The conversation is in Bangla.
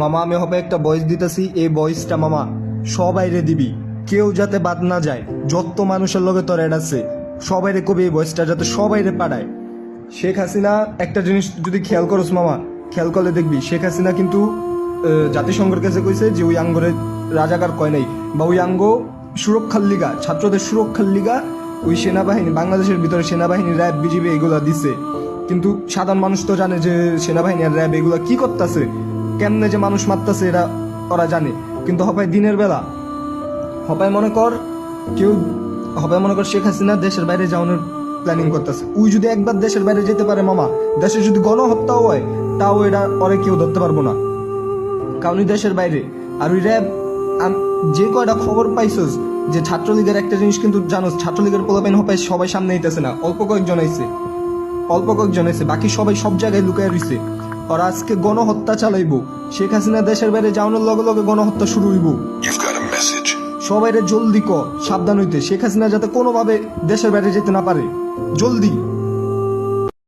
মামা আমি হবে একটা ভয়েস দিতেছি, এই ভয়েসটা মামা সবাইরে দিবি, কেউ যাতে বাদ না যায়। যত মানুষের লগে তোর অ্যাড আছে সবাইরে কবি এই ভয়েসটা যাতে সবাইরে পাঠায়। শেখ হাসিনা একটা জিনিস যদি খেয়াল করস মামা, খেয়াল করলে দেখবি শেখ হাসিনা কিন্তু জাতিসংঘের কাছে কইছে যে ওই আঙ্গরে রাজাকার কয় নাই, বা ওই আঙ্গ সুরক্ষার লিগা, ছাত্রদের সুরক্ষার লিগা ওই সেনাবাহিনী, বাংলাদেশের ভিতরে সেনাবাহিনী, র্যাব, বিজিবি এগুলা দিছে। কিন্তু সাধারণ মানুষ তো জানে যে সেনাবাহিনী আর র্যাব এগুলা কি করতেছে, কেমনে যে মানুষ মারতেছে এরা ওরা জানে। কিন্তু হপায় দিনের বেলা হপায় মনে কর কেউ, হপায় মনে কর শেখ হাসিনা দেশের বাইরে যাওয়ানোর প্ল্যানিং করতেছে। ওই যদি একবার দেশের বাইরে যেতে পারে মামা, দেশে যদি গণহত্যাও হয় তাও এটা পরে কেউ ধরতে পারবো না, কারণ ওই দেশের বাইরে। আর ওই র্যাব যে কয়টা খবর পাইছস যে ছাত্রলীগের একটা জিনিস কিন্তু জানোস, ছাত্রলীগের পোলাপাইন হপায় সবাই সামনে আইতেছে না, অল্প কয়েকজন আইছে, বাকি সবাই সব জায়গায় লুকায় রইছে। ওরা আজকে গণহত্যা চালাইবো, শেখ হাসিনা দেশের বাইরে যাওয়ানোর লগে লগে গণহত্যা শুরু হইব। সবাইরে জলদি সাবধান হইতে, শেখ হাসিনা যাতে কোনোভাবে দেশের বাইরে যেতে না পারে, জলদি।